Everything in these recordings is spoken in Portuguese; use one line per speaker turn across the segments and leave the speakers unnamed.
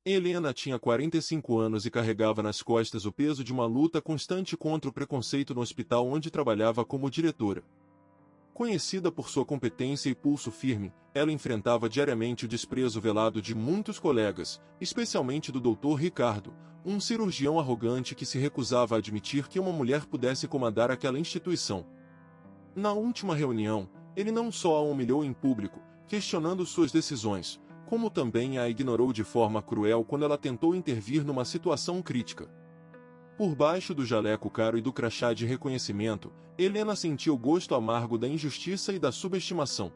Helena tinha 45 anos e carregava nas costas o peso de uma luta constante contra o preconceito no hospital onde trabalhava como diretora. Conhecida por sua competência e pulso firme, ela enfrentava diariamente o desprezo velado de muitos colegas, especialmente do Dr. Ricardo, um cirurgião arrogante que se recusava a admitir que uma mulher pudesse comandar aquela instituição. Na última reunião, ele não só a humilhou em público, questionando suas decisões, como também a ignorou de forma cruel quando ela tentou intervir numa situação crítica. Por baixo do jaleco caro e do crachá de reconhecimento, Helena sentia o gosto amargo da injustiça e da subestimação.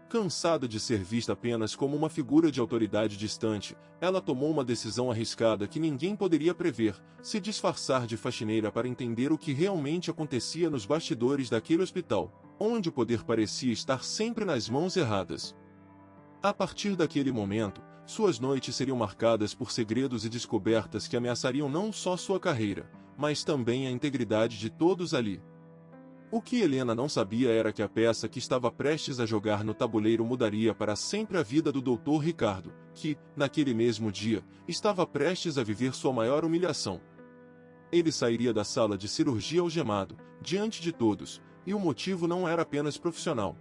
Cansada de ser vista apenas como uma figura de autoridade distante, ela tomou uma decisão arriscada que ninguém poderia prever: se disfarçar de faxineira para entender o que realmente acontecia nos bastidores daquele hospital, onde o poder parecia estar sempre nas mãos erradas. A partir daquele momento, suas noites seriam marcadas por segredos e descobertas que ameaçariam não só sua carreira, mas também a integridade de todos ali. O que Helena não sabia era que a peça que estava prestes a jogar no tabuleiro mudaria para sempre a vida do Dr. Ricardo, que, naquele mesmo dia, estava prestes a viver sua maior humilhação. Ele sairia da sala de cirurgia algemado, diante de todos, e o motivo não era apenas profissional.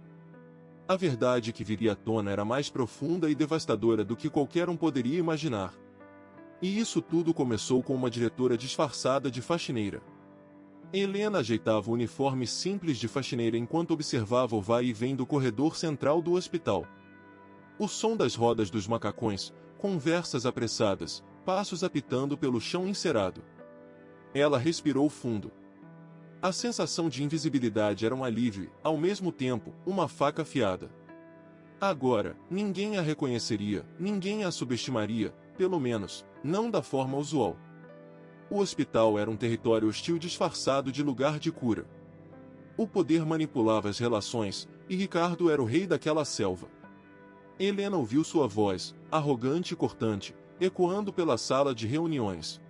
A verdade que viria à tona era mais profunda e devastadora do que qualquer um poderia imaginar. E isso tudo começou com uma diretora disfarçada de faxineira. Helena ajeitava o uniforme simples de faxineira enquanto observava o vai e vem do corredor central do hospital. O som das rodas dos macacões, conversas apressadas, passos apitando pelo chão encerado. Ela respirou fundo. A sensação de invisibilidade era um alívio e, ao mesmo tempo, uma faca afiada. Agora, ninguém a reconheceria, ninguém a subestimaria, pelo menos, não da forma usual. O hospital era um território hostil disfarçado de lugar de cura. O poder manipulava as relações, e Ricardo era o rei daquela selva. Helena ouviu sua voz, arrogante e cortante, ecoando pela sala de reuniões.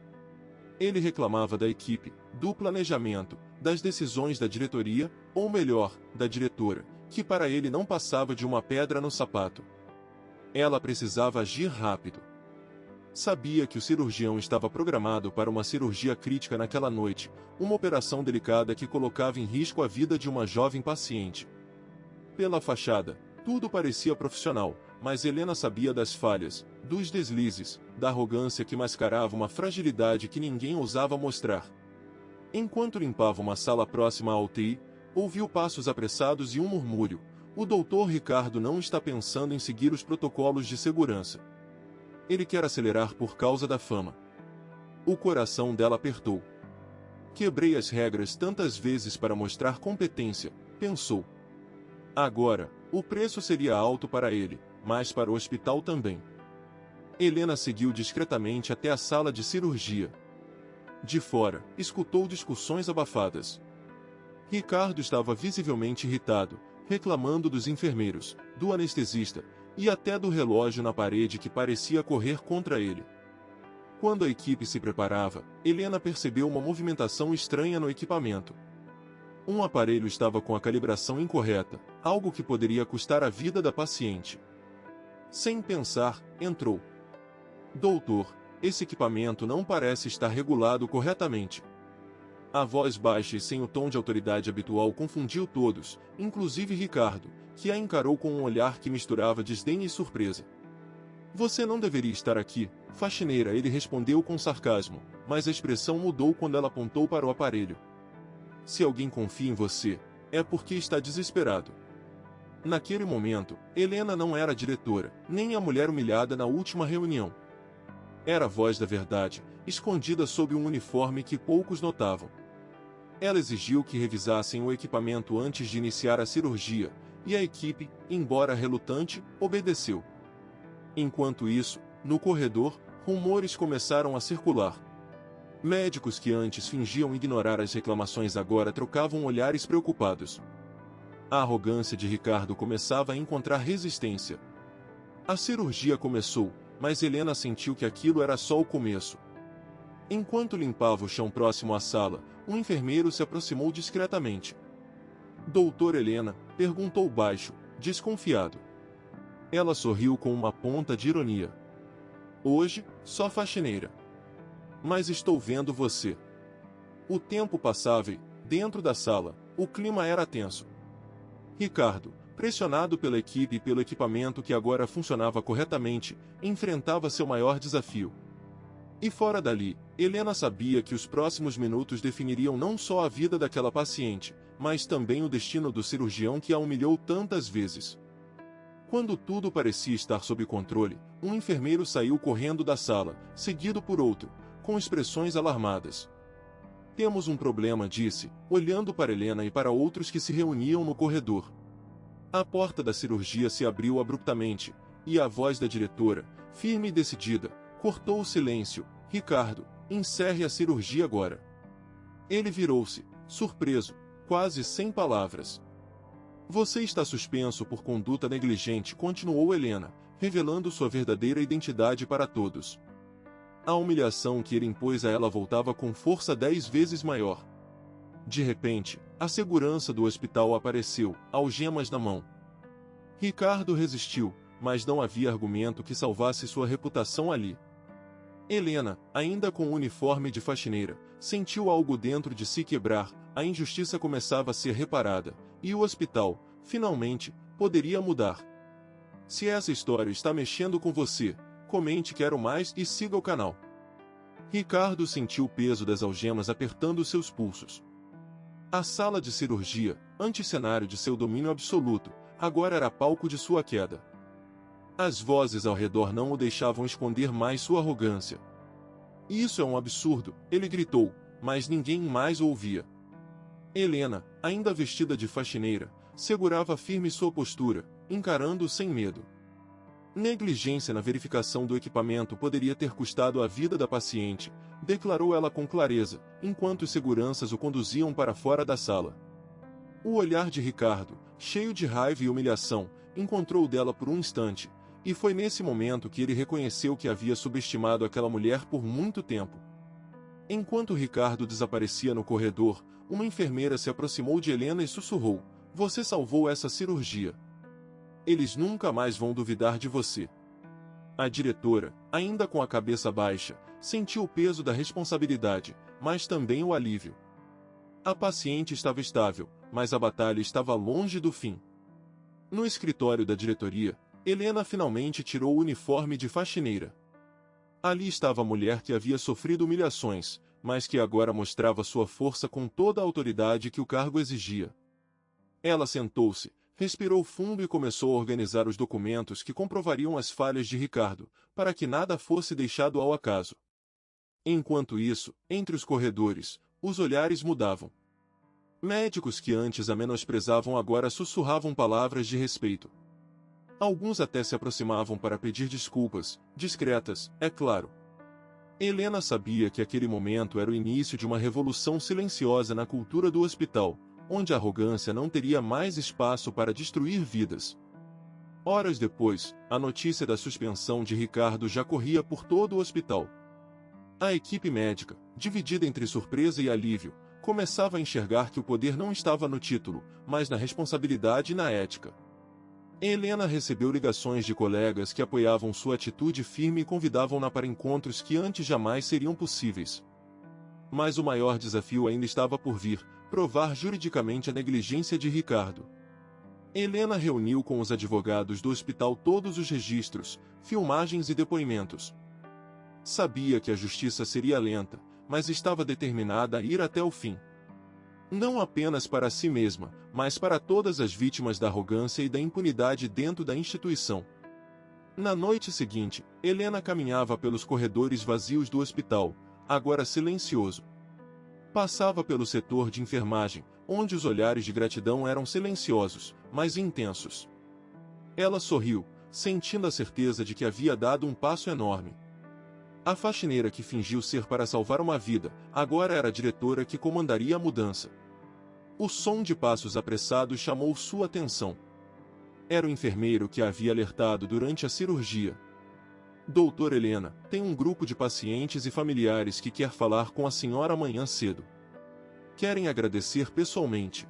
Ele reclamava da equipe, do planejamento, das decisões da diretoria, ou melhor, da diretora, que para ele não passava de uma pedra no sapato. Ela precisava agir rápido. Sabia que o cirurgião estava programado para uma cirurgia crítica naquela noite, uma operação delicada que colocava em risco a vida de uma jovem paciente. Pela fachada, tudo parecia profissional, mas Helena sabia das falhas, dos deslizes, da arrogância que mascarava uma fragilidade que ninguém ousava mostrar. Enquanto limpava uma sala próxima à UTI, ouviu passos apressados e um murmúrio: o Dr. Ricardo não está pensando em seguir os protocolos de segurança. Ele quer acelerar por causa da fama. O coração dela apertou. Quebrei as regras tantas vezes para mostrar competência, pensou. Agora, o preço seria alto para ele, mas para o hospital também. Helena seguiu discretamente até a sala de cirurgia. De fora, escutou discussões abafadas. Ricardo estava visivelmente irritado, reclamando dos enfermeiros, do anestesista, e até do relógio na parede que parecia correr contra ele. Quando a equipe se preparava, Helena percebeu uma movimentação estranha no equipamento. Um aparelho estava com a calibração incorreta, algo que poderia custar a vida da paciente. Sem pensar, entrou. Doutor, esse equipamento não parece estar regulado corretamente. A voz baixa e sem o tom de autoridade habitual confundiu todos, inclusive Ricardo, que a encarou com um olhar que misturava desdém e surpresa. Você não deveria estar aqui, faxineira, ele respondeu com sarcasmo, mas a expressão mudou quando ela apontou para o aparelho. Se alguém confia em você, é porque está desesperado. Naquele momento, Helena não era a diretora, nem a mulher humilhada na última reunião. Era a voz da verdade, escondida sob um uniforme que poucos notavam. Ela exigiu que revisassem o equipamento antes de iniciar a cirurgia, e a equipe, embora relutante, obedeceu. Enquanto isso, no corredor, rumores começaram a circular. Médicos que antes fingiam ignorar as reclamações agora trocavam olhares preocupados. A arrogância de Ricardo começava a encontrar resistência. A cirurgia começou, mas Helena sentiu que aquilo era só o começo. Enquanto limpava o chão próximo à sala, um enfermeiro se aproximou discretamente. Doutor Helena, perguntou baixo, desconfiado. Ela sorriu com uma ponta de ironia. Hoje, só faxineira. Mas estou vendo você. O tempo passava e, dentro da sala, o clima era tenso. Ricardo, pressionado pela equipe e pelo equipamento que agora funcionava corretamente, enfrentava seu maior desafio. E fora dali, Helena sabia que os próximos minutos definiriam não só a vida daquela paciente, mas também o destino do cirurgião que a humilhou tantas vezes. Quando tudo parecia estar sob controle, um enfermeiro saiu correndo da sala, seguido por outro, com expressões alarmadas. Temos um problema, disse, olhando para Helena e para outros que se reuniam no corredor. A porta da cirurgia se abriu abruptamente, e a voz da diretora, firme e decidida, cortou o silêncio. Ricardo, encerre a cirurgia agora. Ele virou-se, surpreso, quase sem palavras. Você está suspenso por conduta negligente, continuou Helena, revelando sua verdadeira identidade para todos. A humilhação que ele impôs a ela voltava com força 10 vezes maior. De repente, a segurança do hospital apareceu, algemas na mão. Ricardo resistiu, mas não havia argumento que salvasse sua reputação ali. Helena, ainda com o uniforme de faxineira, sentiu algo dentro de si quebrar, a injustiça começava a ser reparada, e o hospital, finalmente, poderia mudar. Se essa história está mexendo com você, comente quero mais e siga o canal. Ricardo sentiu o peso das algemas apertando seus pulsos. A sala de cirurgia, antecenário de seu domínio absoluto, agora era palco de sua queda. As vozes ao redor não o deixavam esconder mais sua arrogância. Isso é um absurdo, ele gritou, mas ninguém mais o ouvia. Helena, ainda vestida de faxineira, segurava firme sua postura, encarando-o sem medo. Negligência na verificação do equipamento poderia ter custado a vida da paciente, declarou ela com clareza, enquanto os seguranças o conduziam para fora da sala. O olhar de Ricardo, cheio de raiva e humilhação, encontrou o dela por um instante, e foi nesse momento que ele reconheceu que havia subestimado aquela mulher por muito tempo. Enquanto Ricardo desaparecia no corredor, uma enfermeira se aproximou de Helena e sussurrou: "Você salvou essa cirurgia. Eles nunca mais vão duvidar de você." A diretora, ainda com a cabeça baixa, sentiu o peso da responsabilidade, mas também o alívio. A paciente estava estável, mas a batalha estava longe do fim. No escritório da diretoria, Helena finalmente tirou o uniforme de faxineira. Ali estava a mulher que havia sofrido humilhações, mas que agora mostrava sua força com toda a autoridade que o cargo exigia. Ela sentou-se, respirou fundo e começou a organizar os documentos que comprovariam as falhas de Ricardo, para que nada fosse deixado ao acaso. Enquanto isso, entre os corredores, os olhares mudavam. Médicos que antes a menosprezavam agora sussurravam palavras de respeito. Alguns até se aproximavam para pedir desculpas, discretas, é claro. Helena sabia que aquele momento era o início de uma revolução silenciosa na cultura do hospital, onde a arrogância não teria mais espaço para destruir vidas. Horas depois, a notícia da suspensão de Ricardo já corria por todo o hospital. A equipe médica, dividida entre surpresa e alívio, começava a enxergar que o poder não estava no título, mas na responsabilidade e na ética. Helena recebeu ligações de colegas que apoiavam sua atitude firme e convidavam-na para encontros que antes jamais seriam possíveis. Mas o maior desafio ainda estava por vir, provar juridicamente a negligência de Ricardo. Helena reuniu com os advogados do hospital todos os registros, filmagens e depoimentos. Sabia que a justiça seria lenta, mas estava determinada a ir até o fim. Não apenas para si mesma, mas para todas as vítimas da arrogância e da impunidade dentro da instituição. Na noite seguinte, Helena caminhava pelos corredores vazios do hospital, agora silencioso. Passava pelo setor de enfermagem, onde os olhares de gratidão eram silenciosos, mas intensos. Ela sorriu, sentindo a certeza de que havia dado um passo enorme. A faxineira que fingiu ser para salvar uma vida, agora era a diretora que comandaria a mudança. O som de passos apressados chamou sua atenção. Era o enfermeiro que a havia alertado durante a cirurgia. "Doutora Helena, tem um grupo de pacientes e familiares que quer falar com a senhora amanhã cedo. Querem agradecer pessoalmente."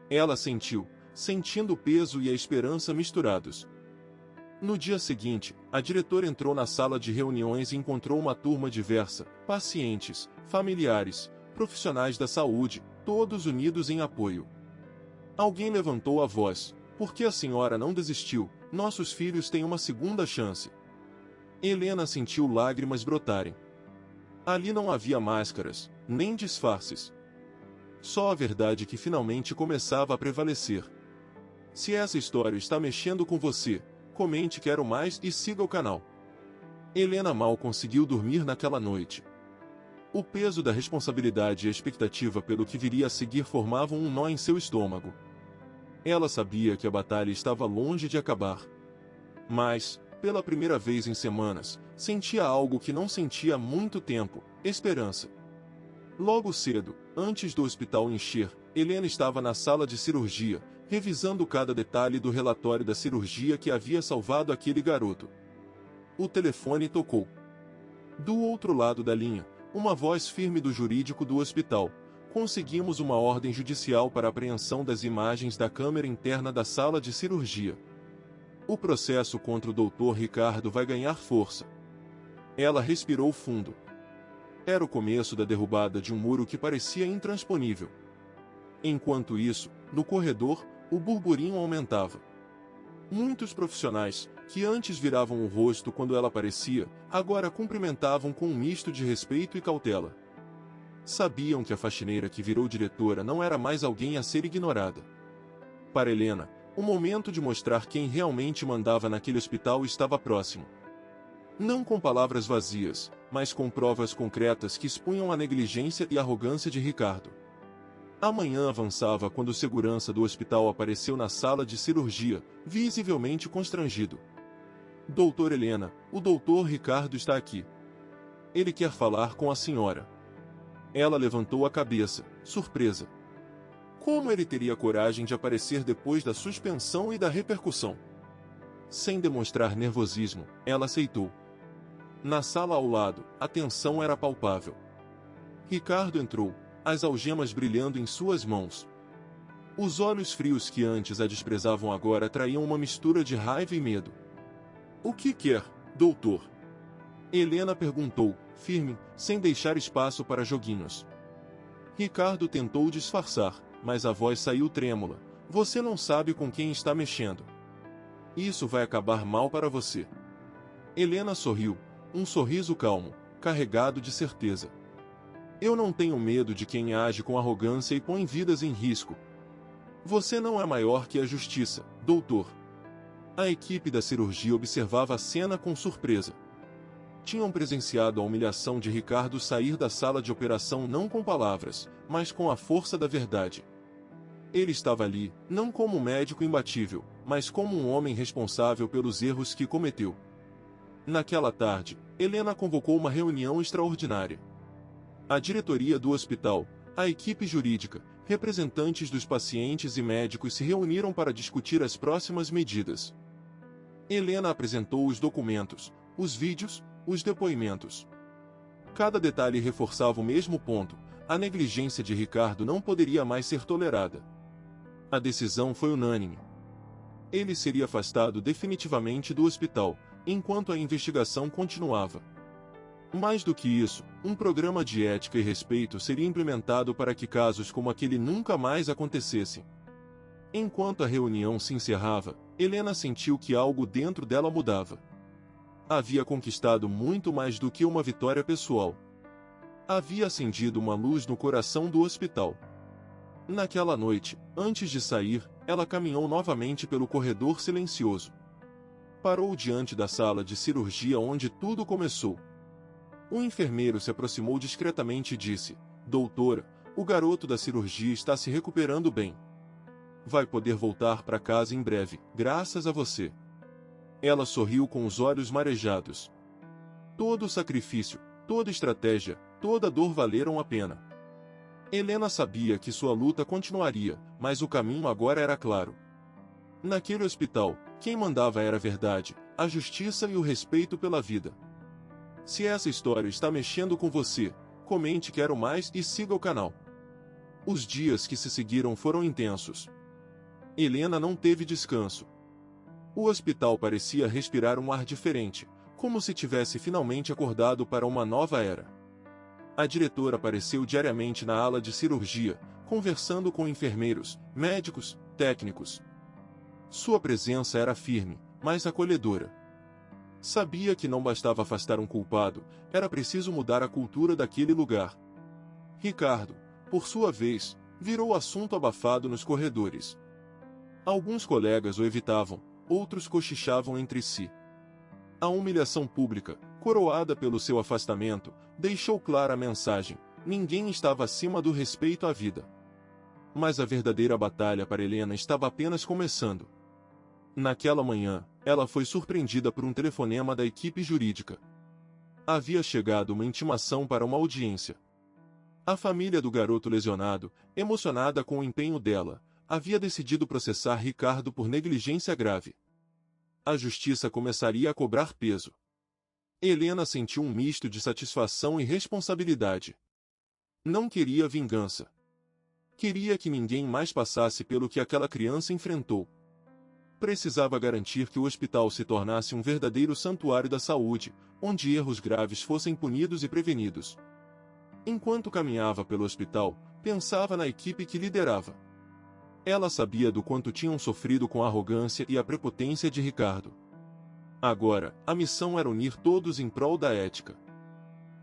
Ela sentiu, sentindo o peso e a esperança misturados. No dia seguinte, a diretora entrou na sala de reuniões e encontrou uma turma diversa, pacientes, familiares, profissionais da saúde, todos unidos em apoio. Alguém levantou a voz: "Por que a senhora não desistiu? Nossos filhos têm uma segunda chance." Helena sentiu lágrimas brotarem. Ali não havia máscaras, nem disfarces. Só a verdade que finalmente começava a prevalecer. Se essa história está mexendo com você, comente "Quero mais" e siga o canal. Helena mal conseguiu dormir naquela noite. O peso da responsabilidade e a expectativa pelo que viria a seguir formavam um nó em seu estômago. Ela sabia que a batalha estava longe de acabar. Mas, pela primeira vez em semanas, sentia algo que não sentia há muito tempo: esperança. Logo cedo, antes do hospital encher, Helena estava na sala de cirurgia, revisando cada detalhe do relatório da cirurgia que havia salvado aquele garoto. O telefone tocou. Do outro lado da linha, uma voz firme do jurídico do hospital: "Conseguimos uma ordem judicial para apreensão das imagens da câmera interna da sala de cirurgia. O processo contra o Dr. Ricardo vai ganhar força." Ela respirou fundo. Era o começo da derrubada de um muro que parecia intransponível. Enquanto isso, no corredor, o burburinho aumentava. Muitos profissionais, que antes viravam o rosto quando ela aparecia, agora cumprimentavam com um misto de respeito e cautela. Sabiam que a faxineira que virou diretora não era mais alguém a ser ignorada. Para Helena, o momento de mostrar quem realmente mandava naquele hospital estava próximo. Não com palavras vazias, mas com provas concretas que expunham a negligência e arrogância de Ricardo. A manhã avançava quando o segurança do hospital apareceu na sala de cirurgia, visivelmente constrangido. "Doutora Helena, o Dr. Ricardo está aqui. Ele quer falar com a senhora." Ela levantou a cabeça, surpresa. Como ele teria coragem de aparecer depois da suspensão e da repercussão? Sem demonstrar nervosismo, ela aceitou. Na sala ao lado, a tensão era palpável. Ricardo entrou, as algemas brilhando em suas mãos. Os olhos frios que antes a desprezavam agora traíam uma mistura de raiva e medo. "O que quer, doutor?" Helena perguntou, firme, sem deixar espaço para joguinhos. Ricardo tentou disfarçar, mas a voz saiu trêmula: "Você não sabe com quem está mexendo. Isso vai acabar mal para você." Helena sorriu, um sorriso calmo, carregado de certeza. "Eu não tenho medo de quem age com arrogância e põe vidas em risco. Você não é maior que a justiça, doutor." A equipe da cirurgia observava a cena com surpresa. Tinham presenciado a humilhação de Ricardo sair da sala de operação não com palavras, mas com a força da verdade. Ele estava ali, não como um médico imbatível, mas como um homem responsável pelos erros que cometeu. Naquela tarde, Helena convocou uma reunião extraordinária. A diretoria do hospital, a equipe jurídica, representantes dos pacientes e médicos se reuniram para discutir as próximas medidas. Helena apresentou os documentos, os vídeos, os depoimentos. Cada detalhe reforçava o mesmo ponto: a negligência de Ricardo não poderia mais ser tolerada. A decisão foi unânime. Ele seria afastado definitivamente do hospital, enquanto a investigação continuava. Mais do que isso, um programa de ética e respeito seria implementado para que casos como aquele nunca mais acontecessem. Enquanto a reunião se encerrava, Helena sentiu que algo dentro dela mudava. Havia conquistado muito mais do que uma vitória pessoal. Havia acendido uma luz no coração do hospital. Naquela noite, antes de sair, ela caminhou novamente pelo corredor silencioso. Parou diante da sala de cirurgia onde tudo começou. Um enfermeiro se aproximou discretamente e disse: "Doutora, o garoto da cirurgia está se recuperando bem. Vai poder voltar para casa em breve, graças a você." Ela sorriu com os olhos marejados. Todo o sacrifício, toda estratégia, toda dor valeram a pena. Helena sabia que sua luta continuaria, mas o caminho agora era claro. Naquele hospital, quem mandava era a verdade, a justiça e o respeito pela vida. Se essa história está mexendo com você, comente "Quero mais" e siga o canal. Os dias que se seguiram foram intensos. Helena não teve descanso. O hospital parecia respirar um ar diferente, como se tivesse finalmente acordado para uma nova era. A diretora apareceu diariamente na ala de cirurgia, conversando com enfermeiros, médicos, técnicos. Sua presença era firme, mas acolhedora. Sabia que não bastava afastar um culpado, era preciso mudar a cultura daquele lugar. Ricardo, por sua vez, virou assunto abafado nos corredores. Alguns colegas o evitavam, outros cochichavam entre si. A humilhação pública, coroada pelo seu afastamento, deixou clara a mensagem: ninguém estava acima do respeito à vida. Mas a verdadeira batalha para Helena estava apenas começando. Naquela manhã, ela foi surpreendida por um telefonema da equipe jurídica. Havia chegado uma intimação para uma audiência. A família do garoto lesionado, emocionada com o empenho dela, havia decidido processar Ricardo por negligência grave. A justiça começaria a cobrar peso. Helena sentiu um misto de satisfação e responsabilidade. Não queria vingança. Queria que ninguém mais passasse pelo que aquela criança enfrentou. Precisava garantir que o hospital se tornasse um verdadeiro santuário da saúde, onde erros graves fossem punidos e prevenidos. Enquanto caminhava pelo hospital, pensava na equipe que liderava. Ela sabia do quanto tinham sofrido com a arrogância e a prepotência de Ricardo. Agora, a missão era unir todos em prol da ética.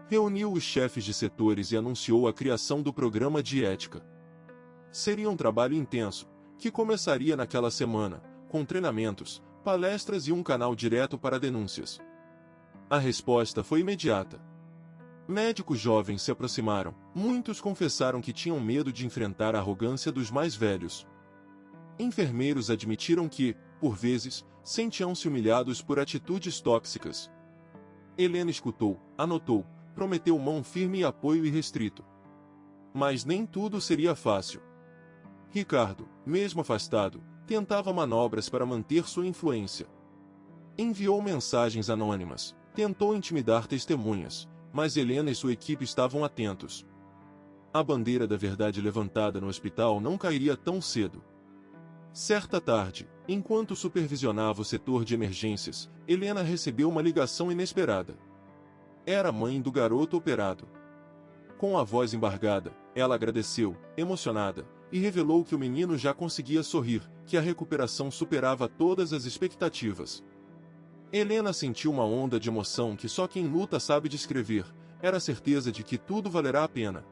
Reuniu os chefes de setores e anunciou a criação do programa de ética. Seria um trabalho intenso, que começaria naquela semana, com treinamentos, palestras e um canal direto para denúncias. A resposta foi imediata. Médicos jovens se aproximaram, muitos confessaram que tinham medo de enfrentar a arrogância dos mais velhos. Enfermeiros admitiram que, por vezes, sentiam-se humilhados por atitudes tóxicas. Helena escutou, anotou, prometeu mão firme e apoio irrestrito. Mas nem tudo seria fácil. Ricardo, mesmo afastado, tentava manobras para manter sua influência. Enviou mensagens anônimas, tentou intimidar testemunhas, mas Helena e sua equipe estavam atentos. A bandeira da verdade levantada no hospital não cairia tão cedo. Certa tarde, enquanto supervisionava o setor de emergências, Helena recebeu uma ligação inesperada. Era a mãe do garoto operado. Com a voz embargada, ela agradeceu, emocionada, e revelou que o menino já conseguia sorrir, que a recuperação superava todas as expectativas. Helena sentiu uma onda de emoção que só quem luta sabe descrever, era a certeza de que tudo valerá a pena.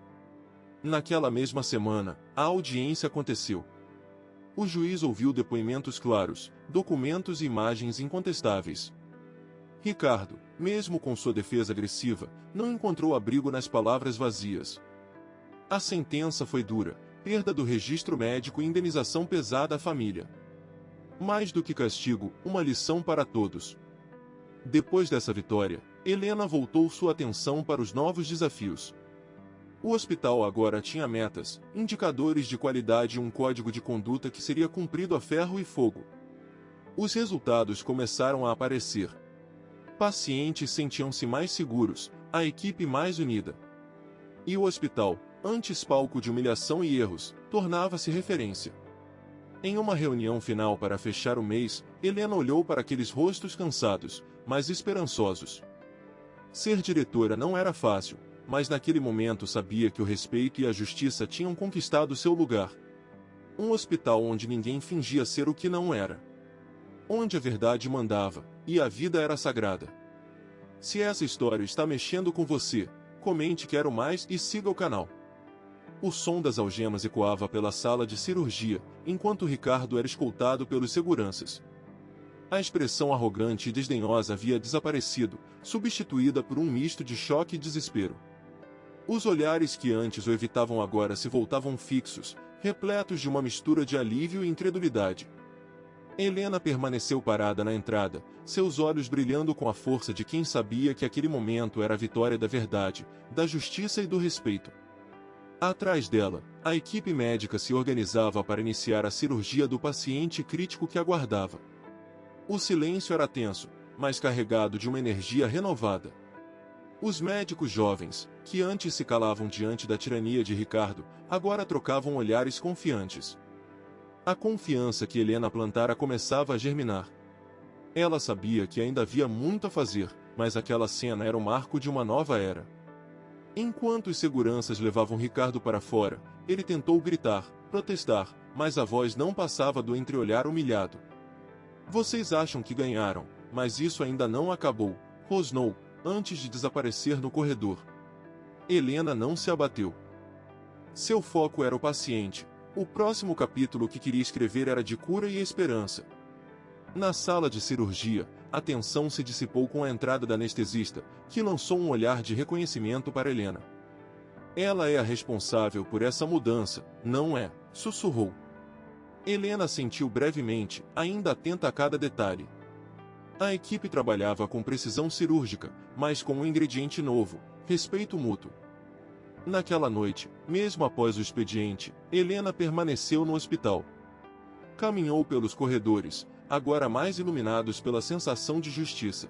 Naquela mesma semana, a audiência aconteceu. O juiz ouviu depoimentos claros, documentos e imagens incontestáveis. Ricardo, mesmo com sua defesa agressiva, não encontrou abrigo nas palavras vazias. A sentença foi dura, perda do registro médico e indenização pesada à família. Mais do que castigo, uma lição para todos. Depois dessa vitória, Helena voltou sua atenção para os novos desafios. O hospital agora tinha metas, indicadores de qualidade e um código de conduta que seria cumprido a ferro e fogo. Os resultados começaram a aparecer. Pacientes sentiam-se mais seguros, a equipe mais unida. E o hospital, antes palco de humilhação e erros, tornava-se referência. Em uma reunião final para fechar o mês, Helena olhou para aqueles rostos cansados, mas esperançosos. Ser diretora não era fácil, mas naquele momento sabia que o respeito e a justiça tinham conquistado seu lugar. Um hospital onde ninguém fingia ser o que não era. Onde a verdade mandava, e a vida era sagrada. Se essa história está mexendo com você, comente "Quero mais" e siga o canal. O som das algemas ecoava pela sala de cirurgia, enquanto Ricardo era escoltado pelos seguranças. A expressão arrogante e desdenhosa havia desaparecido, substituída por um misto de choque e desespero. Os olhares que antes o evitavam agora se voltavam fixos, repletos de uma mistura de alívio e incredulidade. Helena permaneceu parada na entrada, seus olhos brilhando com a força de quem sabia que aquele momento era a vitória da verdade, da justiça e do respeito. Atrás dela, a equipe médica se organizava para iniciar a cirurgia do paciente crítico que aguardava. O silêncio era tenso, mas carregado de uma energia renovada. Os médicos jovens, que antes se calavam diante da tirania de Ricardo, agora trocavam olhares confiantes. A confiança que Helena plantara começava a germinar. Ela sabia que ainda havia muito a fazer, mas aquela cena era o marco de uma nova era. Enquanto os seguranças levavam Ricardo para fora, ele tentou gritar, protestar, mas a voz não passava do entreolhar humilhado. Vocês acham que ganharam, mas isso ainda não acabou, rosnou, antes de desaparecer no corredor. Helena não se abateu. Seu foco era o paciente. O próximo capítulo que queria escrever era de cura e esperança. Na sala de cirurgia, a tensão se dissipou com a entrada da anestesista, que lançou um olhar de reconhecimento para Helena. Ela é a responsável por essa mudança, não é? Sussurrou. Helena sentiu brevemente, ainda atenta a cada detalhe. A equipe trabalhava com precisão cirúrgica, mas com um ingrediente novo: respeito mútuo. Naquela noite, mesmo após o expediente, Helena permaneceu no hospital. Caminhou pelos corredores, agora mais iluminados pela sensação de justiça.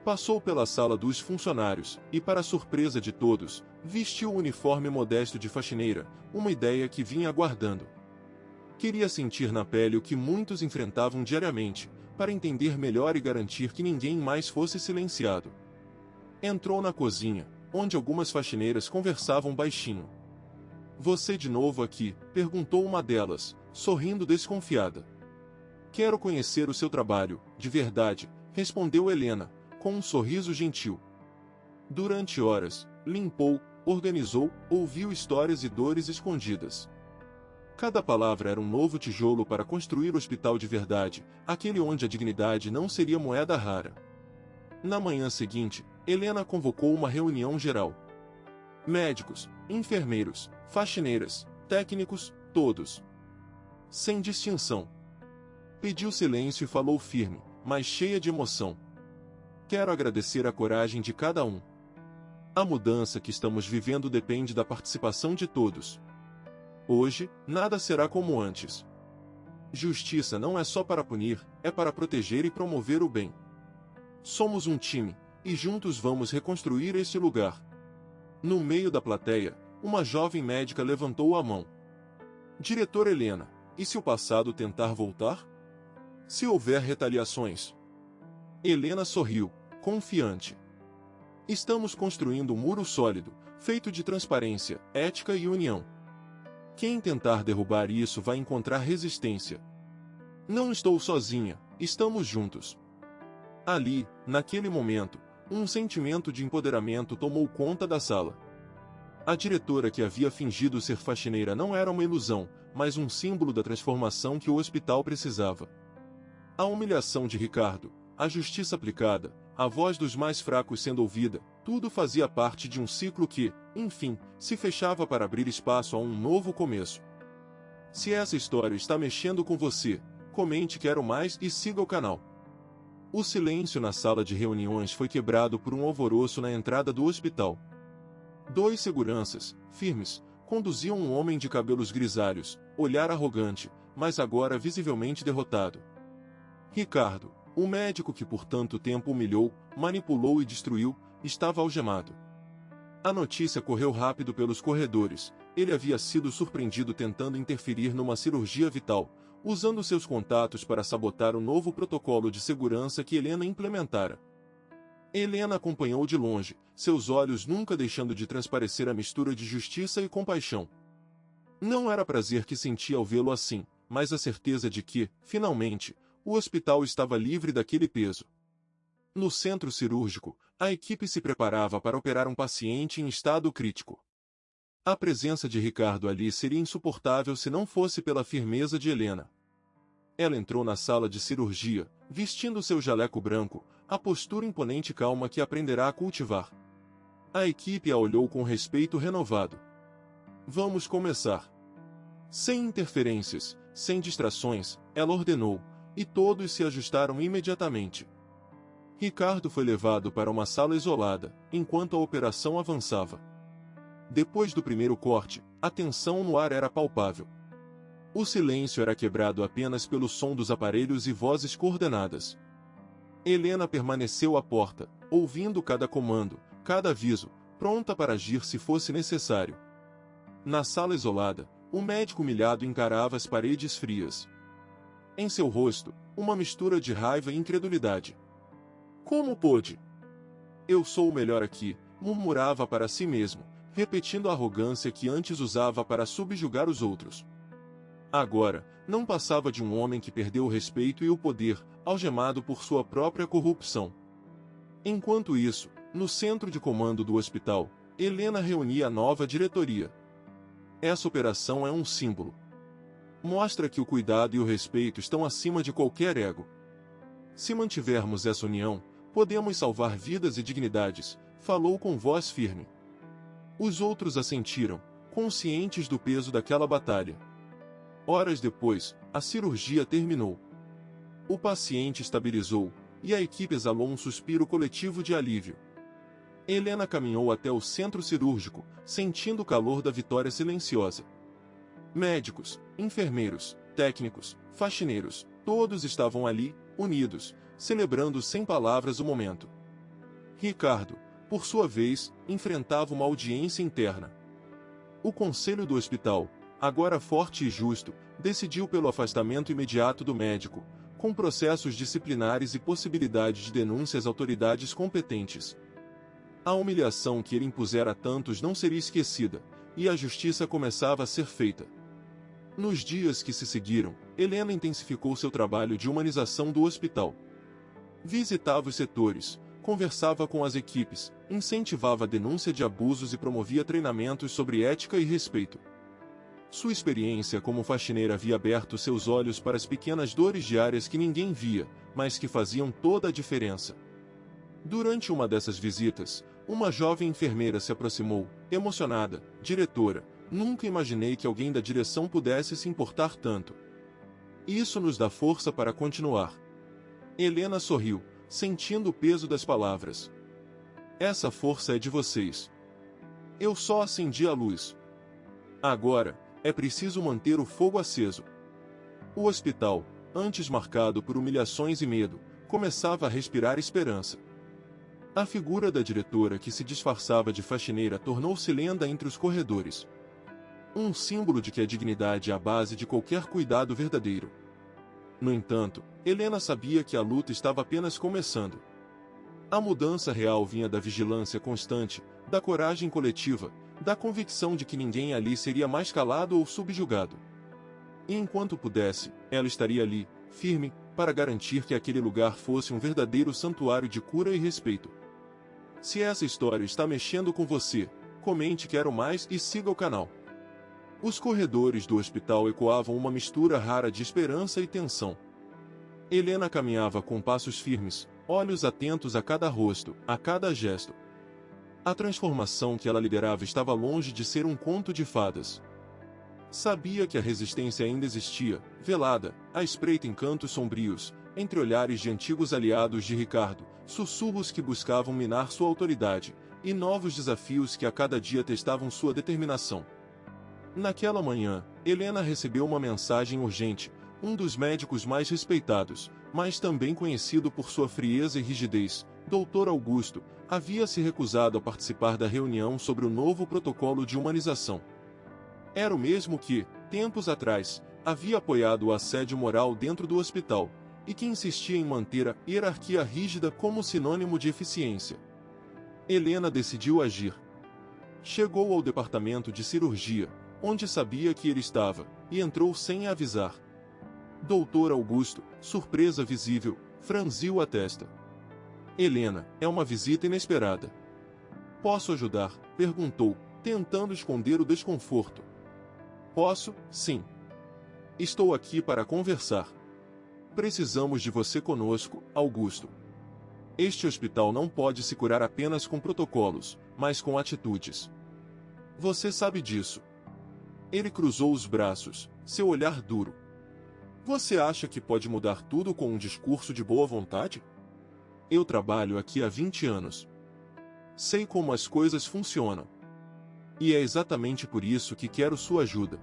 Passou pela sala dos funcionários, e para surpresa de todos, vestiu o uniforme modesto de faxineira, uma ideia que vinha aguardando. Queria sentir na pele o que muitos enfrentavam diariamente, para entender melhor e garantir que ninguém mais fosse silenciado. Entrou na cozinha, onde algumas faxineiras conversavam baixinho. "Você de novo aqui?", perguntou uma delas, sorrindo desconfiada. "Quero conhecer o seu trabalho, de verdade", respondeu Helena, com um sorriso gentil. Durante horas, limpou, organizou, ouviu histórias e dores escondidas. Cada palavra era um novo tijolo para construir o hospital de verdade, aquele onde a dignidade não seria moeda rara. Na manhã seguinte, Helena convocou uma reunião geral. Médicos, enfermeiros, faxineiras, técnicos, todos. Sem distinção. Pediu silêncio e falou firme, mas cheia de emoção. "Quero agradecer a coragem de cada um. A mudança que estamos vivendo depende da participação de todos. Hoje, nada será como antes. Justiça não é só para punir, é para proteger e promover o bem. Somos um time, e juntos vamos reconstruir este lugar." No meio da plateia, uma jovem médica levantou a mão. "Diretora Helena, e se o passado tentar voltar? Se houver retaliações?" Helena sorriu, confiante. "Estamos construindo um muro sólido, feito de transparência, ética e união. Quem tentar derrubar isso vai encontrar resistência. Não estou sozinha, estamos juntos." Ali, naquele momento, um sentimento de empoderamento tomou conta da sala. A diretora que havia fingido ser faxineira não era uma ilusão, mas um símbolo da transformação que o hospital precisava. A humilhação de Ricardo, a justiça aplicada, a voz dos mais fracos sendo ouvida, tudo fazia parte de um ciclo que, enfim, se fechava para abrir espaço a um novo começo. Se essa história está mexendo com você, comente "Quero mais" e siga o canal. O silêncio na sala de reuniões foi quebrado por um alvoroço na entrada do hospital. 2 seguranças, firmes, conduziam um homem de cabelos grisalhos, olhar arrogante, mas agora visivelmente derrotado. Ricardo, o médico que por tanto tempo humilhou, manipulou e destruiu, estava algemado. A notícia correu rápido pelos corredores. Ele havia sido surpreendido tentando interferir numa cirurgia vital, usando seus contatos para sabotar o novo protocolo de segurança que Helena implementara. Helena acompanhou de longe, seus olhos nunca deixando de transparecer a mistura de justiça e compaixão. Não era prazer que sentia ao vê-lo assim, mas a certeza de que, finalmente, o hospital estava livre daquele peso. No centro cirúrgico, a equipe se preparava para operar um paciente em estado crítico. A presença de Ricardo ali seria insuportável se não fosse pela firmeza de Helena. Ela entrou na sala de cirurgia, vestindo seu jaleco branco, a postura imponente e calma que aprenderá a cultivar. A equipe a olhou com respeito renovado. "Vamos começar." Sem interferências, sem distrações, ela ordenou, e todos se ajustaram imediatamente. Ricardo foi levado para uma sala isolada, enquanto a operação avançava. Depois do primeiro corte, a tensão no ar era palpável. O silêncio era quebrado apenas pelo som dos aparelhos e vozes coordenadas. Helena permaneceu à porta, ouvindo cada comando, cada aviso, pronta para agir se fosse necessário. Na sala isolada, o médico humilhado encarava as paredes frias. Em seu rosto, uma mistura de raiva e incredulidade. Como pôde? Eu sou o melhor aqui, murmurava para si mesmo, repetindo a arrogância que antes usava para subjugar os outros. Agora, não passava de um homem que perdeu o respeito e o poder, algemado por sua própria corrupção. Enquanto isso, no centro de comando do hospital, Helena reunia a nova diretoria. Essa operação é um símbolo. Mostra que o cuidado e o respeito estão acima de qualquer ego. Se mantivermos essa união, podemos salvar vidas e dignidades, falou com voz firme. Os outros assentiram, conscientes do peso daquela batalha. Horas depois, a cirurgia terminou. O paciente estabilizou, e a equipe exalou um suspiro coletivo de alívio. Helena caminhou até o centro cirúrgico, sentindo o calor da vitória silenciosa. Médicos, enfermeiros, técnicos, faxineiros, todos estavam ali, unidos, celebrando sem palavras o momento. Ricardo, por sua vez, enfrentava uma audiência interna. O conselho do hospital, agora forte e justo, decidiu pelo afastamento imediato do médico, com processos disciplinares e possibilidade de denúncia às autoridades competentes. A humilhação que ele impusera a tantos não seria esquecida, e a justiça começava a ser feita. Nos dias que se seguiram, Helena intensificou seu trabalho de humanização do hospital. Visitava os setores, conversava com as equipes, incentivava a denúncia de abusos e promovia treinamentos sobre ética e respeito. Sua experiência como faxineira havia aberto seus olhos para as pequenas dores diárias que ninguém via, mas que faziam toda a diferença. Durante uma dessas visitas, uma jovem enfermeira se aproximou, emocionada. Diretora, nunca imaginei que alguém da direção pudesse se importar tanto. Isso nos dá força para continuar. Helena sorriu, sentindo o peso das palavras. Essa força é de vocês. Eu só acendi a luz. Agora, é preciso manter o fogo aceso. O hospital, antes marcado por humilhações e medo, começava a respirar esperança. A figura da diretora que se disfarçava de faxineira tornou-se lenda entre os corredores. Um símbolo de que a dignidade é a base de qualquer cuidado verdadeiro. No entanto, Helena sabia que a luta estava apenas começando. A mudança real vinha da vigilância constante, da coragem coletiva, da convicção de que ninguém ali seria mais calado ou subjugado. E enquanto pudesse, ela estaria ali, firme, para garantir que aquele lugar fosse um verdadeiro santuário de cura e respeito. Se essa história está mexendo com você, comente quero mais e siga o canal. Os corredores do hospital ecoavam uma mistura rara de esperança e tensão. Helena caminhava com passos firmes, olhos atentos a cada rosto, a cada gesto. A transformação que ela liderava estava longe de ser um conto de fadas. Sabia que a resistência ainda existia, velada, à espreita em cantos sombrios, entre olhares de antigos aliados de Ricardo, sussurros que buscavam minar sua autoridade, e novos desafios que a cada dia testavam sua determinação. Naquela manhã, Helena recebeu uma mensagem urgente. Um dos médicos mais respeitados, mas também conhecido por sua frieza e rigidez, Dr. Augusto, havia se recusado a participar da reunião sobre o novo protocolo de humanização. Era o mesmo que, tempos atrás, havia apoiado o assédio moral dentro do hospital, e que insistia em manter a hierarquia rígida como sinônimo de eficiência. Helena decidiu agir. Chegou ao departamento de cirurgia, onde sabia que ele estava, e entrou sem avisar. Dr. Augusto, surpresa visível, franziu a testa. Helena, é uma visita inesperada. Posso ajudar? Perguntou, tentando esconder o desconforto. Posso, sim. Estou aqui para conversar. Precisamos de você conosco, Augusto. Este hospital não pode se curar apenas com protocolos, mas com atitudes. Você sabe disso. Ele cruzou os braços, seu olhar duro. Você acha que pode mudar tudo com um discurso de boa vontade? Eu trabalho aqui há 20 anos. Sei como as coisas funcionam. E é exatamente por isso que quero sua ajuda.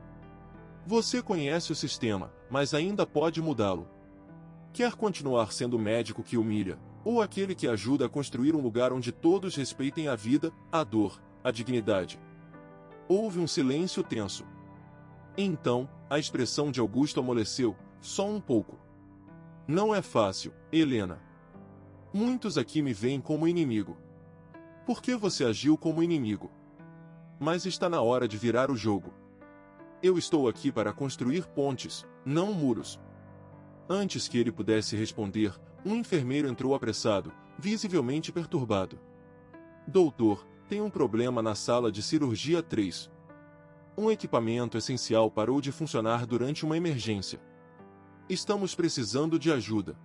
Você conhece o sistema, mas ainda pode mudá-lo. Quer continuar sendo o médico que humilha, ou aquele que ajuda a construir um lugar onde todos respeitem a vida, a dor, a dignidade? Houve um silêncio tenso. Então, a expressão de Augusto amoleceu, Só um pouco. Não é fácil, Helena. Muitos aqui me veem como inimigo. Por que você agiu como inimigo? Mas está na hora de virar o jogo. Eu estou aqui para construir pontes, não muros. Antes que ele pudesse responder, um enfermeiro entrou apressado, visivelmente perturbado. Doutor, tem um problema na sala de cirurgia 3. Um equipamento essencial parou de funcionar durante uma emergência. Estamos precisando de ajuda.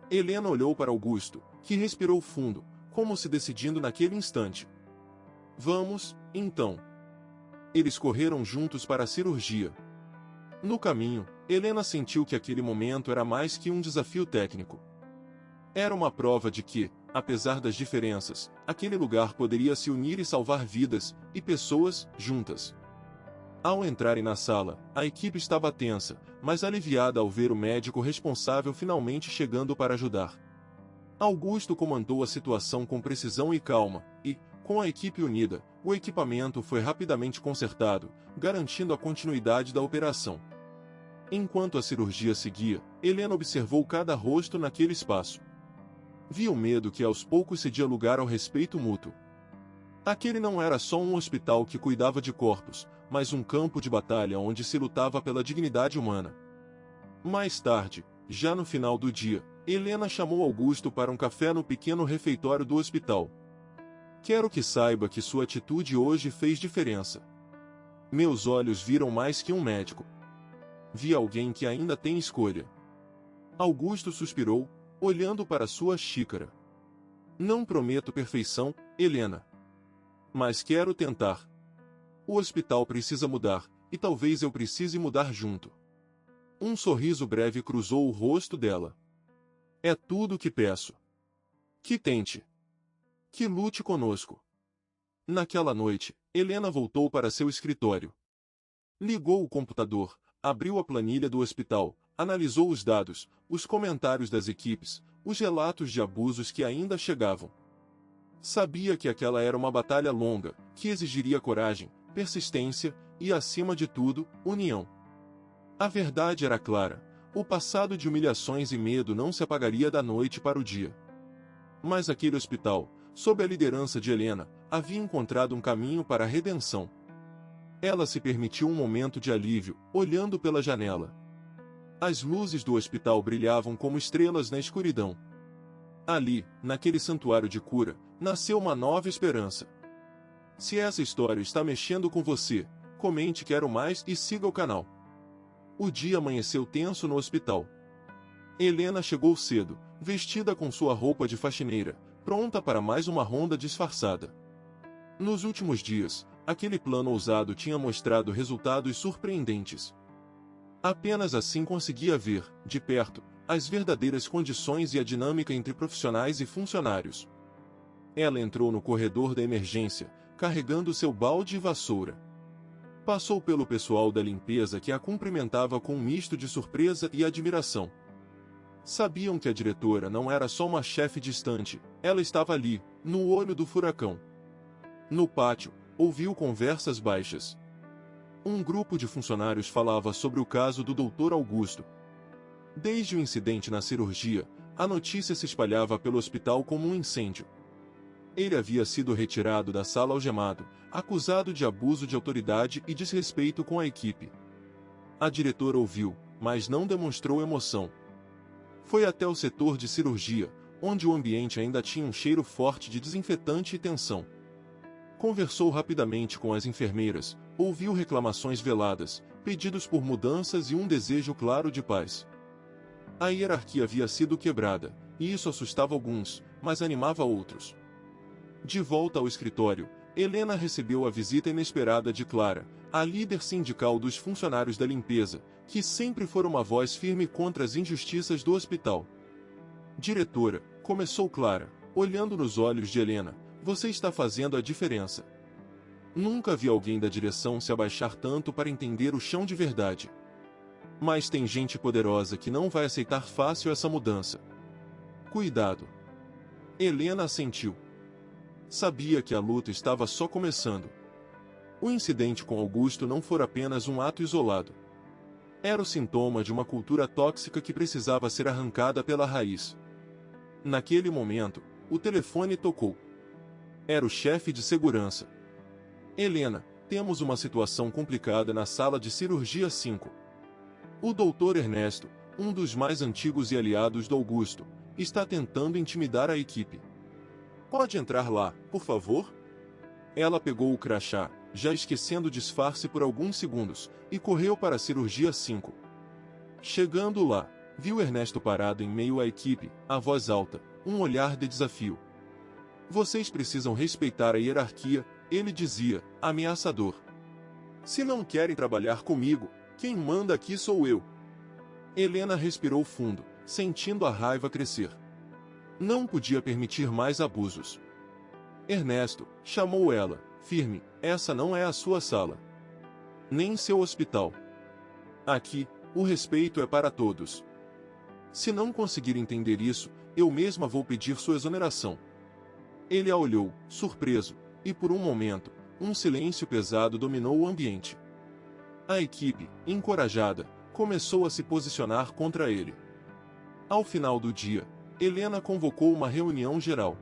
Helena olhou para Augusto, que respirou fundo, como se decidindo naquele instante. Vamos, então. Eles correram juntos para a cirurgia. No caminho, Helena sentiu que aquele momento era mais que um desafio técnico. Era uma prova de que, apesar das diferenças, aquele lugar poderia se unir e salvar vidas e pessoas juntas. Ao entrarem na sala, a equipe estava tensa, mas aliviada ao ver o médico responsável finalmente chegando para ajudar. Augusto comandou a situação com precisão e calma, e, com a equipe unida, o equipamento foi rapidamente consertado, garantindo a continuidade da operação. Enquanto a cirurgia seguia, Helena observou cada rosto naquele espaço. Via o medo que aos poucos cedia lugar ao respeito mútuo. Aquele não era só um hospital que cuidava de corpos, mas um campo de batalha onde se lutava pela dignidade humana. Mais tarde, já no final do dia, Helena chamou Augusto para um café no pequeno refeitório do hospital. Quero que saiba que sua atitude hoje fez diferença. Meus olhos viram mais que um médico. Vi alguém que ainda tem escolha. Augusto suspirou, olhando para sua xícara. Não prometo perfeição, Helena. Mas quero tentar. O hospital precisa mudar, e talvez eu precise mudar junto. Um sorriso breve cruzou o rosto dela. É tudo o que peço. Que tente. Que lute conosco. Naquela noite, Helena voltou para seu escritório. Ligou o computador, abriu a planilha do hospital, analisou os dados, os comentários das equipes, os relatos de abusos que ainda chegavam. Sabia que aquela era uma batalha longa, que exigiria coragem, persistência e, acima de tudo, união. A verdade era clara: o passado de humilhações e medo não se apagaria da noite para o dia. Mas aquele hospital, sob a liderança de Helena, havia encontrado um caminho para a redenção. Ela se permitiu um momento de alívio, olhando pela janela. As luzes do hospital brilhavam como estrelas na escuridão. Ali, naquele santuário de cura, nasceu uma nova esperança. Se essa história está mexendo com você, comente "Quero mais" e siga o canal. O dia amanheceu tenso no hospital. Helena chegou cedo, vestida com sua roupa de faxineira, pronta para mais uma ronda disfarçada. Nos últimos dias, aquele plano ousado tinha mostrado resultados surpreendentes. Apenas assim conseguia ver, de perto, as verdadeiras condições e a dinâmica entre profissionais e funcionários. Ela entrou no corredor da emergência, carregando seu balde e vassoura. Passou pelo pessoal da limpeza que a cumprimentava com um misto de surpresa e admiração. Sabiam que a diretora não era só uma chefe distante, ela estava ali, no olho do furacão. No pátio, ouviu conversas baixas. Um grupo de funcionários falava sobre o caso do Dr. Augusto. Desde o incidente na cirurgia, a notícia se espalhava pelo hospital como um incêndio. Ele havia sido retirado da sala algemado, acusado de abuso de autoridade e desrespeito com a equipe. A diretora ouviu, mas não demonstrou emoção. Foi até o setor de cirurgia, onde o ambiente ainda tinha um cheiro forte de desinfetante e tensão. Conversou rapidamente com as enfermeiras, ouviu reclamações veladas, pedidos por mudanças e um desejo claro de paz. A hierarquia havia sido quebrada, e isso assustava alguns, mas animava outros. De volta ao escritório, Helena recebeu a visita inesperada de Clara, a líder sindical dos funcionários da limpeza, que sempre foi uma voz firme contra as injustiças do hospital. Diretora, começou Clara, olhando nos olhos de Helena, você está fazendo a diferença. Nunca vi alguém da direção se abaixar tanto para entender o chão de verdade. Mas tem gente poderosa que não vai aceitar fácil essa mudança. Cuidado. Helena assentiu. Sabia que a luta estava só começando. O incidente com Augusto não fora apenas um ato isolado. Era o sintoma de uma cultura tóxica que precisava ser arrancada pela raiz. Naquele momento, o telefone tocou. Era o chefe de segurança. Helena, temos uma situação complicada na sala de cirurgia 5. O Dr. Ernesto, um dos mais antigos e aliados do Augusto, está tentando intimidar a equipe. Pode entrar lá, por favor? Ela pegou o crachá, já esquecendo o disfarce por alguns segundos, e correu para a cirurgia 5. Chegando lá, viu Ernesto parado em meio à equipe, a voz alta, um olhar de desafio. Vocês precisam respeitar a hierarquia, ele dizia, ameaçador. Se não querem trabalhar comigo, quem manda aqui sou eu. Helena respirou fundo, sentindo a raiva crescer. Não podia permitir mais abusos. Ernesto, chamou ela, firme, essa não é a sua sala. Nem seu hospital. Aqui, o respeito é para todos. Se não conseguir entender isso, eu mesma vou pedir sua exoneração. Ele a olhou, surpreso, e por um momento, um silêncio pesado dominou o ambiente. A equipe, encorajada, começou a se posicionar contra ele. Ao final do dia, Helena convocou uma reunião geral.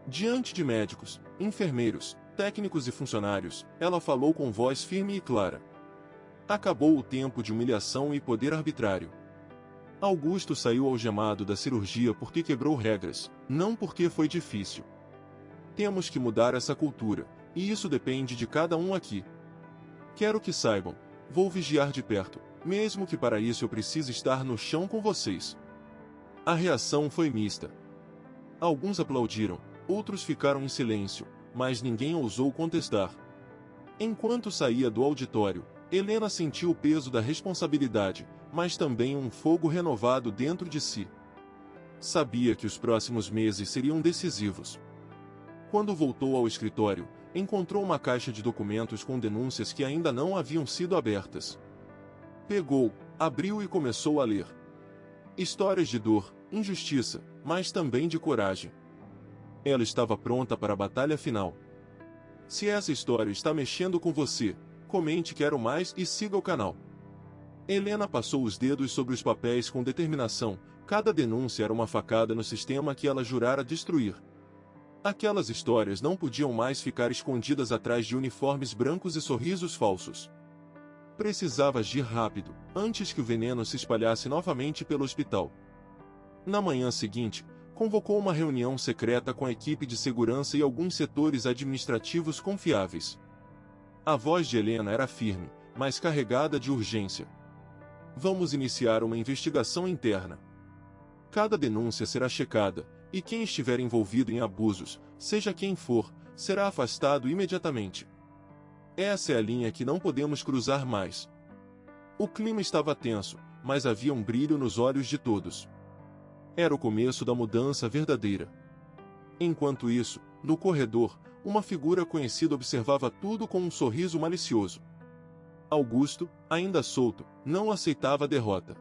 Diante de médicos, enfermeiros, técnicos e funcionários, ela falou com voz firme e clara. Acabou o tempo de humilhação e poder arbitrário. Augusto saiu algemado da cirurgia porque quebrou regras, não porque foi difícil. Temos que mudar essa cultura, e isso depende de cada um aqui. Quero que saibam, vou vigiar de perto, mesmo que para isso eu precise estar no chão com vocês. A reação foi mista. Alguns aplaudiram, outros ficaram em silêncio, mas ninguém ousou contestar. Enquanto saía do auditório, Helena sentiu o peso da responsabilidade, mas também um fogo renovado dentro de si. Sabia que os próximos meses seriam decisivos. Quando voltou ao escritório, encontrou uma caixa de documentos com denúncias que ainda não haviam sido abertas. Pegou, abriu e começou a ler. Histórias de dor, injustiça, mas também de coragem. Ela estava pronta para a batalha final. Se essa história está mexendo com você, comente quero mais e siga o canal. Helena passou os dedos sobre os papéis com determinação, cada denúncia era uma facada no sistema que ela jurara destruir. Aquelas histórias não podiam mais ficar escondidas atrás de uniformes brancos e sorrisos falsos. Precisava agir rápido, antes que o veneno se espalhasse novamente pelo hospital. Na manhã seguinte, convocou uma reunião secreta com a equipe de segurança e alguns setores administrativos confiáveis. A voz de Helena era firme, mas carregada de urgência. Vamos iniciar uma investigação interna. Cada denúncia será checada, e quem estiver envolvido em abusos, seja quem for, será afastado imediatamente. Essa é a linha que não podemos cruzar mais. O clima estava tenso, mas havia um brilho nos olhos de todos. Era o começo da mudança verdadeira. Enquanto isso, no corredor, uma figura conhecida observava tudo com um sorriso malicioso. Augusto, ainda solto, não aceitava a derrota.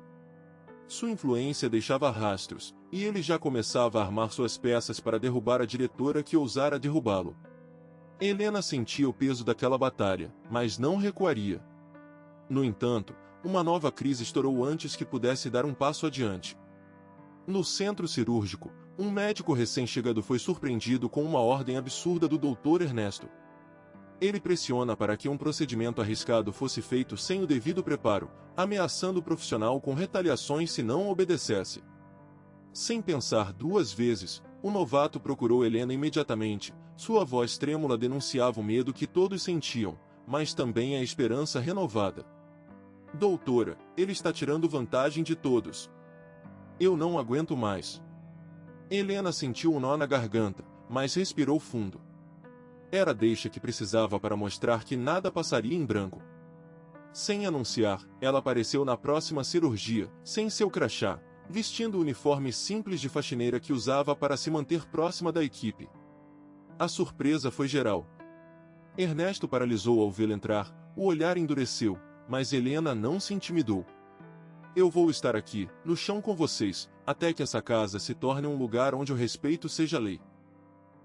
Sua influência deixava rastros, e ele já começava a armar suas peças para derrubar a diretora que ousara derrubá-lo. Helena sentia o peso daquela batalha, mas não recuaria. No entanto, uma nova crise estourou antes que pudesse dar um passo adiante. No centro cirúrgico, um médico recém-chegado foi surpreendido com uma ordem absurda do Dr. Ernesto. Ele pressiona para que um procedimento arriscado fosse feito sem o devido preparo, ameaçando o profissional com retaliações se não obedecesse. Sem pensar duas vezes, o novato procurou Helena imediatamente, sua voz trêmula denunciava o medo que todos sentiam, mas também a esperança renovada. Doutora, ele está tirando vantagem de todos. Eu não aguento mais. Helena sentiu um nó na garganta, mas respirou fundo. Era a deixa que precisava para mostrar que nada passaria em branco. Sem anunciar, ela apareceu na próxima cirurgia, sem seu crachá, vestindo o uniforme simples de faxineira que usava para se manter próxima da equipe. A surpresa foi geral. Ernesto paralisou ao vê-la entrar, o olhar endureceu, mas Helena não se intimidou. Eu vou estar aqui, no chão com vocês, até que essa casa se torne um lugar onde o respeito seja lei.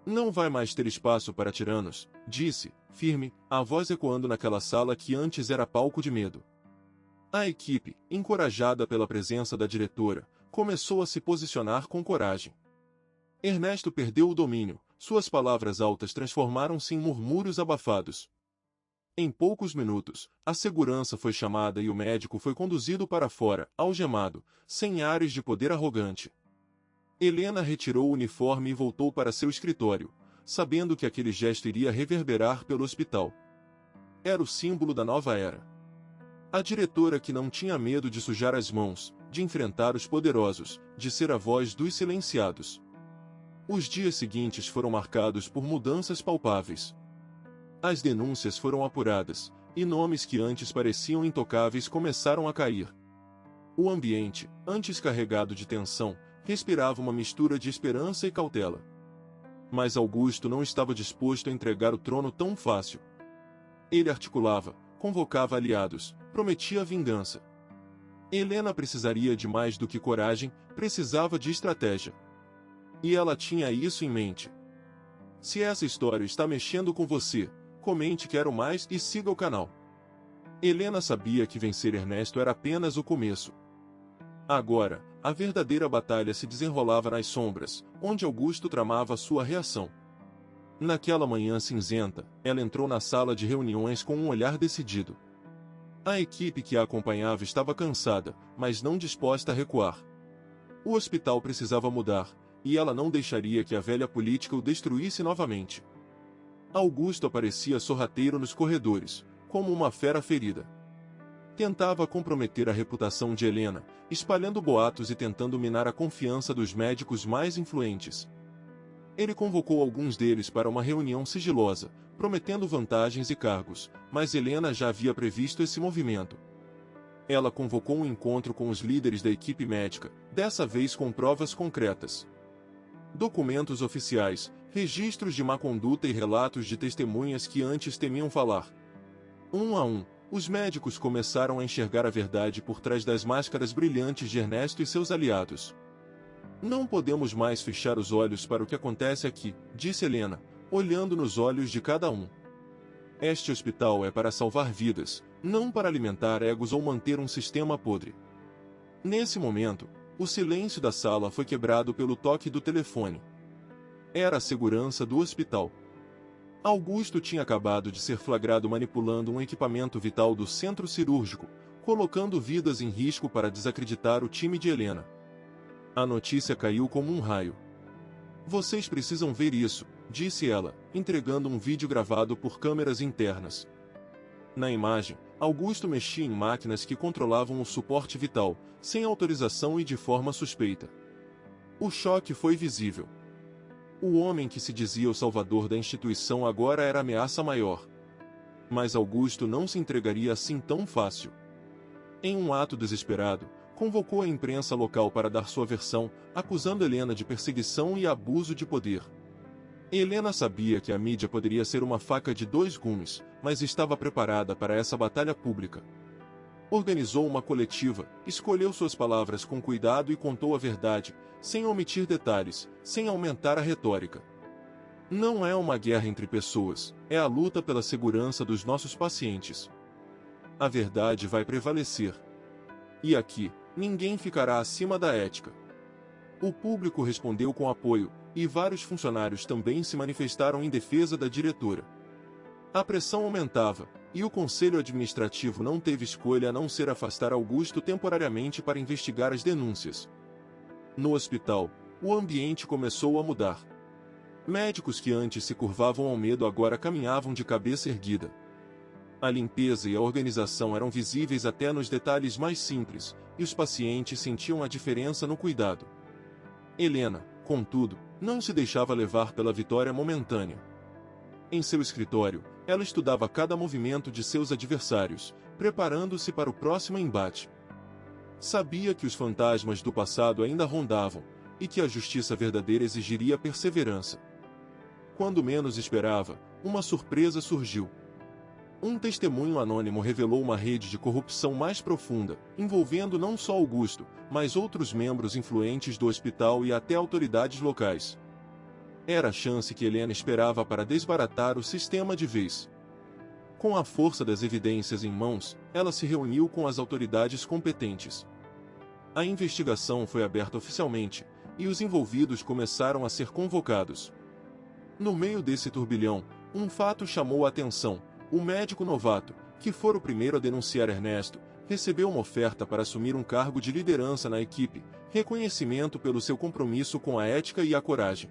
Não vai mais ter espaço para tiranos, disse, firme, a voz ecoando naquela sala que antes era palco de medo. A equipe, encorajada pela presença da diretora, começou a se posicionar com coragem. Ernesto perdeu o domínio, suas palavras altas transformaram-se em murmúrios abafados. Em poucos minutos, a segurança foi chamada e o médico foi conduzido para fora, algemado, sem ares de poder arrogante. Helena retirou o uniforme e voltou para seu escritório, sabendo que aquele gesto iria reverberar pelo hospital. Era o símbolo da nova era. A diretora que não tinha medo de sujar as mãos, de enfrentar os poderosos, de ser a voz dos silenciados. Os dias seguintes foram marcados por mudanças palpáveis. As denúncias foram apuradas, e nomes que antes pareciam intocáveis começaram a cair. O ambiente, antes carregado de tensão, respirava uma mistura de esperança e cautela. Mas Augusto não estava disposto a entregar o trono tão fácil. Ele articulava, convocava aliados, prometia vingança. Helena precisaria de mais do que coragem, precisava de estratégia. E ela tinha isso em mente. Se essa história está mexendo com você, comente quero mais e siga o canal. Helena sabia que vencer Ernesto era apenas o começo. Agora, a verdadeira batalha se desenrolava nas sombras, onde Augusto tramava sua reação. Naquela manhã cinzenta, ela entrou na sala de reuniões com um olhar decidido. A equipe que a acompanhava estava cansada, mas não disposta a recuar. O hospital precisava mudar, e ela não deixaria que a velha política o destruísse novamente. Augusto aparecia sorrateiro nos corredores, como uma fera ferida. Tentava comprometer a reputação de Helena, espalhando boatos e tentando minar a confiança dos médicos mais influentes. Ele convocou alguns deles para uma reunião sigilosa, prometendo vantagens e cargos, mas Helena já havia previsto esse movimento. Ela convocou um encontro com os líderes da equipe médica, dessa vez com provas concretas. Documentos oficiais, registros de má conduta e relatos de testemunhas que antes temiam falar. Um a um, os médicos começaram a enxergar a verdade por trás das máscaras brilhantes de Ernesto e seus aliados. Não podemos mais fechar os olhos para o que acontece aqui, disse Helena, olhando nos olhos de cada um. Este hospital é para salvar vidas, não para alimentar egos ou manter um sistema podre. Nesse momento, o silêncio da sala foi quebrado pelo toque do telefone. Era a segurança do hospital. Augusto tinha acabado de ser flagrado manipulando um equipamento vital do centro cirúrgico, colocando vidas em risco para desacreditar o time de Helena. A notícia caiu como um raio. Vocês precisam ver isso, disse ela, entregando um vídeo gravado por câmeras internas. Na imagem, Augusto mexia em máquinas que controlavam o suporte vital, sem autorização e de forma suspeita. O choque foi visível. O homem que se dizia o salvador da instituição agora era a ameaça maior. Mas Augusto não se entregaria assim tão fácil. Em um ato desesperado, convocou a imprensa local para dar sua versão, acusando Helena de perseguição e abuso de poder. Helena sabia que a mídia poderia ser uma faca de dois gumes, mas estava preparada para essa batalha pública. Organizou uma coletiva, escolheu suas palavras com cuidado e contou a verdade, sem omitir detalhes, sem aumentar a retórica. Não é uma guerra entre pessoas, é a luta pela segurança dos nossos pacientes. A verdade vai prevalecer. E aqui, ninguém ficará acima da ética. O público respondeu com apoio, e vários funcionários também se manifestaram em defesa da diretora. A pressão aumentava, e o Conselho Administrativo não teve escolha a não ser afastar Augusto temporariamente para investigar as denúncias. No hospital, o ambiente começou a mudar. Médicos que antes se curvavam ao medo agora caminhavam de cabeça erguida. A limpeza e a organização eram visíveis até nos detalhes mais simples, e os pacientes sentiam a diferença no cuidado. Helena, contudo, não se deixava levar pela vitória momentânea. Em seu escritório, ela estudava cada movimento de seus adversários, preparando-se para o próximo embate. Sabia que os fantasmas do passado ainda rondavam, e que a justiça verdadeira exigiria perseverança. Quando menos esperava, uma surpresa surgiu. Um testemunho anônimo revelou uma rede de corrupção mais profunda, envolvendo não só Augusto, mas outros membros influentes do hospital e até autoridades locais. Era a chance que Helena esperava para desbaratar o sistema de vez. Com a força das evidências em mãos, ela se reuniu com as autoridades competentes. A investigação foi aberta oficialmente, e os envolvidos começaram a ser convocados. No meio desse turbilhão, um fato chamou a atenção: o médico novato, que fora o primeiro a denunciar Ernesto, recebeu uma oferta para assumir um cargo de liderança na equipe, reconhecimento pelo seu compromisso com a ética e a coragem.